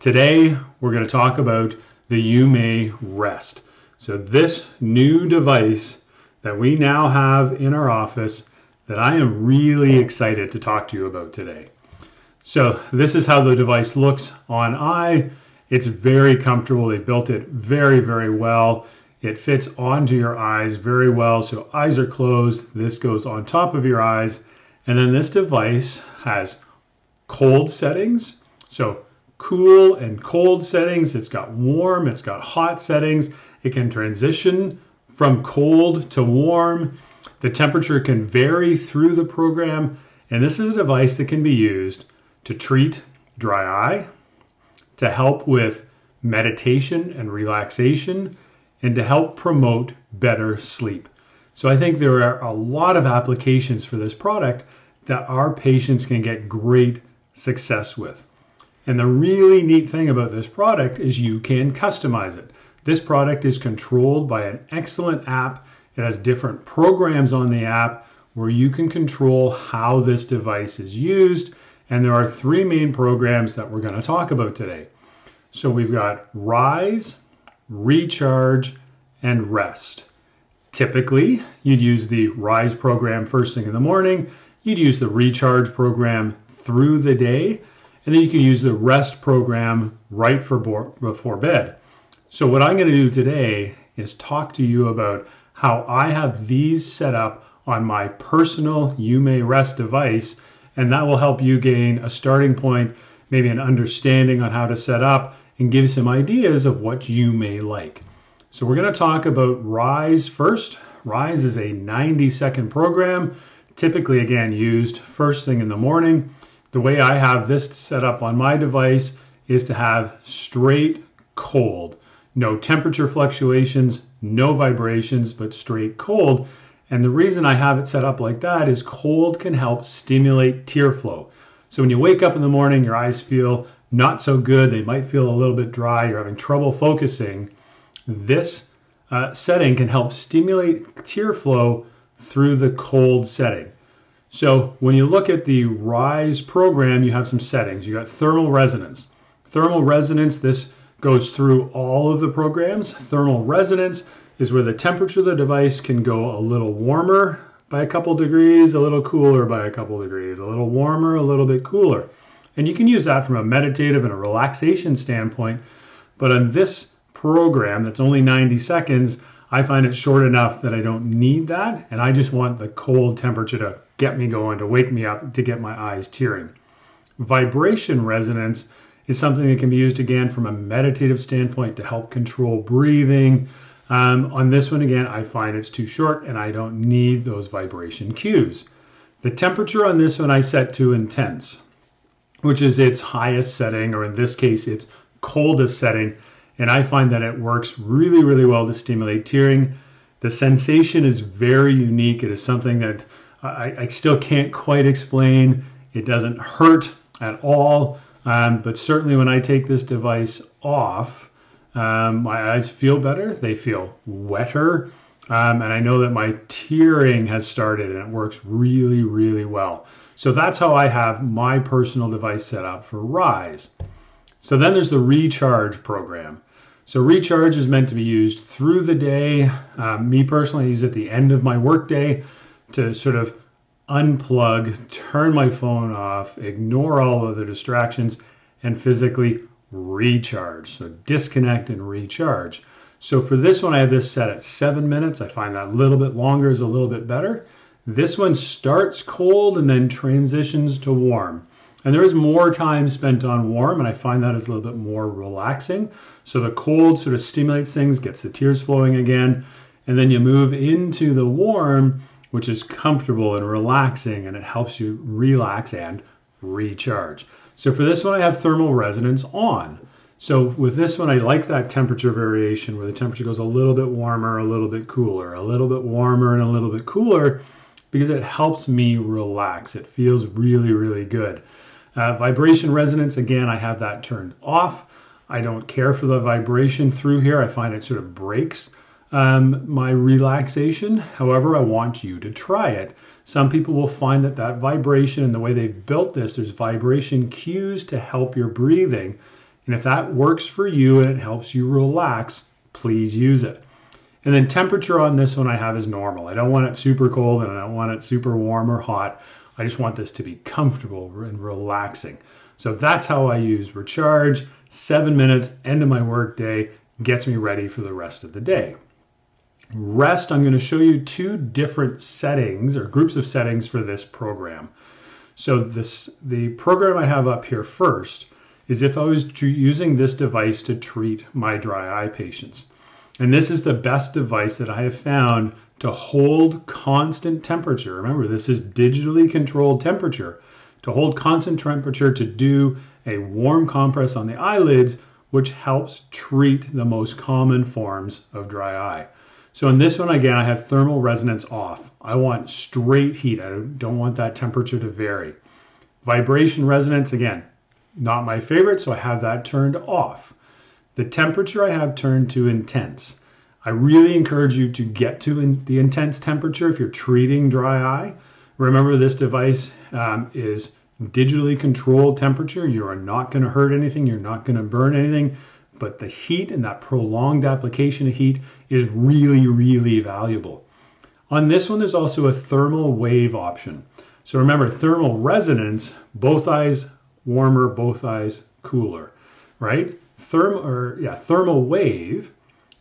Today, we're going to talk about the Umay Rest. So this new device that we now have in our office that I am really excited to talk to you about today. So this is how the device looks on eye. It's very comfortable. They built it very, very well. It fits onto your eyes very well. So eyes are closed. This goes on top of your eyes. And then this device has cold settings. So cool and cold settings. It's got warm, it's got hot settings. It can transition from cold to warm. The temperature can vary through the program. And this is a device that can be used to treat dry eye, to help with meditation and relaxation, and to help promote better sleep. So I think there are a lot of applications for this product that our patients can get great success with. And the really neat thing about this product is you can customize it. This product is controlled by an excellent app. It has different programs on the app where you can control how this device is used. And there are three main programs that we're going to talk about today. So we've got Rise, Recharge, and Rest. Typically, you'd use the Rise program first thing in the morning. You'd use the Recharge program through the day. And then you can use the Rest program right before bed. So what I'm going to do today is talk to you about how I have these set up on my personal Umay Rest device, and that will help you gain a starting point, maybe an understanding on how to set up, and give some ideas of what you may like. So we're going to talk about Rise first. Rise is a 90-second program, typically again used first thing in the morning. The way I have this set up on my device is to have straight cold. No temperature fluctuations, no vibrations, but straight cold. And the reason I have it set up like that is cold can help stimulate tear flow. So when you wake up in the morning, your eyes feel not so good. They might feel a little bit dry. You're having trouble focusing. This setting can help stimulate tear flow through the cold setting. So when you look at the Rise program, you have some settings. You got thermal resonance. Thermal resonance, this goes through all of the programs. Thermal resonance is where the temperature of the device can go a little warmer by a couple degrees, a little cooler by a couple degrees, a little warmer, a little bit cooler. And you can use that from a meditative and a relaxation standpoint. But on this program that's only 90 seconds, I find it short enough that I don't need that. And I just want the cold temperature to get me going, to wake me up, to get my eyes tearing. Vibration resonance is something that can be used again from a meditative standpoint to help control breathing. On this one, again, I find it's too short and I don't need those vibration cues. The temperature on this one I set to intense, which is its highest setting, or in this case, its coldest setting. And I find that it works really, really well to stimulate tearing. The sensation is very unique. It is something that I still can't quite explain. It doesn't hurt at all. But certainly when I take this device off, my eyes feel better. They feel wetter. And I know that my tearing has started and it works really, really well. So that's how I have my personal device set up for Rise. So then there's the Recharge program. So Recharge is meant to be used through the day. Me personally, I use it at the end of my workday to sort of unplug, turn my phone off, ignore all of the distractions, and physically recharge. So disconnect and recharge. So for this one, I have this set at 7 minutes. I find that a little bit longer is a little bit better. This one starts cold and then transitions to warm. And there is more time spent on warm, and I find that is a little bit more relaxing. So the cold sort of stimulates things, gets the tears flowing again, and then you move into the warm, which is comfortable and relaxing, and it helps you relax and recharge. So for this one, I have thermal resonance on. So with this one, I like that temperature variation where the temperature goes a little bit warmer, a little bit cooler, a little bit warmer, and a little bit cooler, because it helps me relax. It feels really, really good. Vibration resonance, again, I have that turned off. I don't care for the vibration through here. I find it sort of breaks my relaxation. However, I want you to try it. Some people will find that that vibration and the way they've built this, there's vibration cues to help your breathing. And if that works for you and it helps you relax, please use it. And then temperature on this one I have is normal. I don't want it super cold and I don't want it super warm or hot. I just want this to be comfortable and relaxing. So that's how I use Recharge. 7 minutes, end of my work day, gets me ready for the rest of the day. Rest, I'm going to show you two different settings or groups of settings for this program. So the program I have up here first is if I was using this device to treat my dry eye patients. And this is the best device that I have found to hold constant temperature. Remember, this is digitally controlled temperature. To hold constant temperature to do a warm compress on the eyelids, which helps treat the most common forms of dry eye. So in this one, again, I have thermal resonance off. I want straight heat. I don't want that temperature to vary. Vibration resonance, again, not my favorite, so I have that turned off. The temperature I have turned to intense. I really encourage you to get to the intense temperature if you're treating dry eye. Remember, this device is digitally controlled temperature. You are not going to hurt anything. You're not going to burn anything. But the heat and that prolonged application of heat is really, really valuable. On this one, there's also a thermal wave option. So remember, thermal resonance, both eyes warmer, both eyes cooler, right? Thermal wave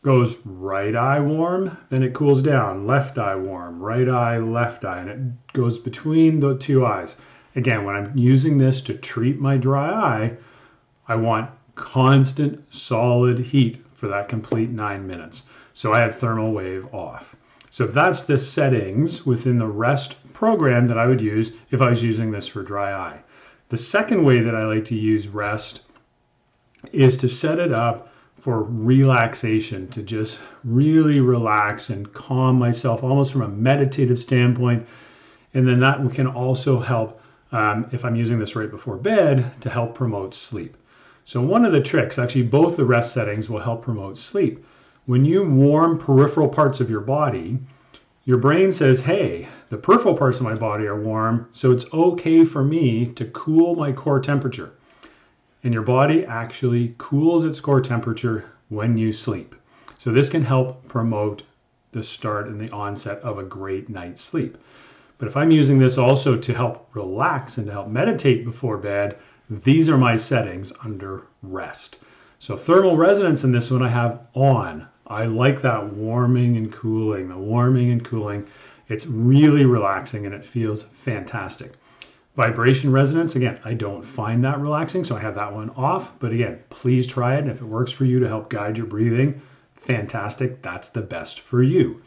goes right eye warm, then it cools down, left eye warm, right eye, left eye, and it goes between the two eyes. Again, when I'm using this to treat my dry eye, I want constant solid heat for that complete 9 minutes. So I have thermal wave off. So that's the settings within the Rest program that I would use if I was using this for dry eye. The second way that I like to use Rest is to set it up for relaxation, to just really relax and calm myself almost from a meditative standpoint. And then that can also help, if I'm using this right before bed, to help promote sleep. So one of the tricks, actually both the Rest settings will help promote sleep. When you warm peripheral parts of your body, your brain says, hey, the peripheral parts of my body are warm, so it's okay for me to cool my core temperature. And your body actually cools its core temperature when you sleep. So this can help promote the start and the onset of a great night's sleep. But if I'm using this also to help relax and to help meditate before bed, these are my settings under Rest. So thermal resonance in this one I have on. I like that warming and cooling, the warming and cooling. It's really relaxing and it feels fantastic. Vibration resonance, again, I don't find that relaxing, so I have that one off. But again, please try it. And if it works for you to help guide your breathing, fantastic. That's the best for you.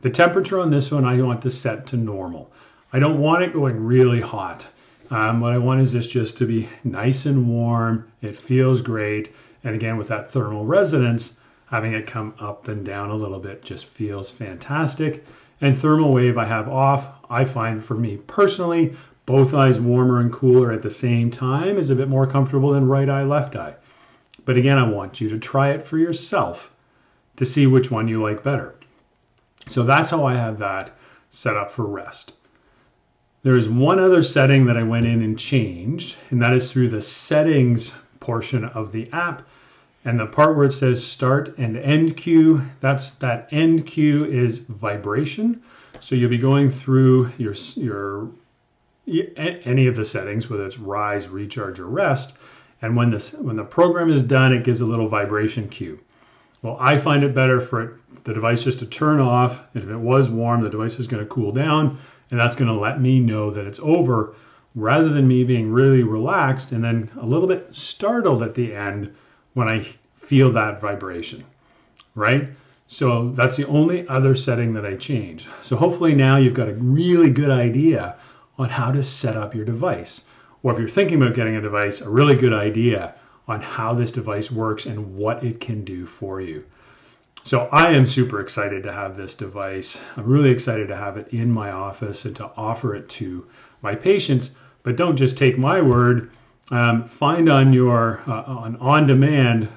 The temperature on this one, I want to set to normal. I don't want it going really hot. What I want is this just to be nice and warm. It feels great. And again, with that thermal resonance, having it come up and down a little bit just feels fantastic. And thermal wave I have off. I find for me personally, both eyes warmer and cooler at the same time is a bit more comfortable than right eye, left eye. But again, I want you to try it for yourself to see which one you like better. So that's how I have that set up for Rest. There is one other setting that I went in and changed, and that is through the settings portion of the app. And the part where it says start and end cue, that end cue is vibration. So you'll be going through any of the settings, whether it's rise, recharge, or rest. And when the program is done, it gives a little vibration cue. Well, I find it better for the device just to turn off. If it was warm, the device is going to cool down, and that's going to let me know that it's over, rather than me being really relaxed and then a little bit startled at the end when I feel that vibration, right? So that's the only other setting that I changed. So hopefully now you've got a really good idea on how to set up your device. Or if you're thinking about getting a device, a really good idea on how this device works and what it can do for you. So I am super excited to have this device. I'm really excited to have it in my office and to offer it to my patients. But don't just take my word. Find on demand,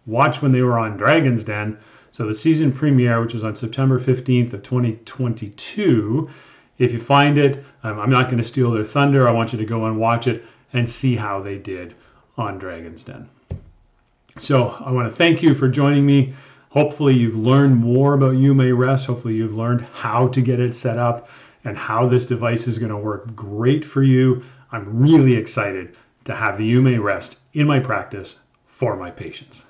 watch when they were on Dragon's Den. So the season premiere, which was on September 15th of 2022, if you find it, I'm not going to steal their thunder. I want you to go and watch it and see how they did on Dragon's Den. So I want to thank you for joining me. Hopefully you've learned more about Umay Rest. Hopefully you've learned how to get it set up and how this device is going to work great for you. I'm really excited to have the Umay Rest in my practice for my patients.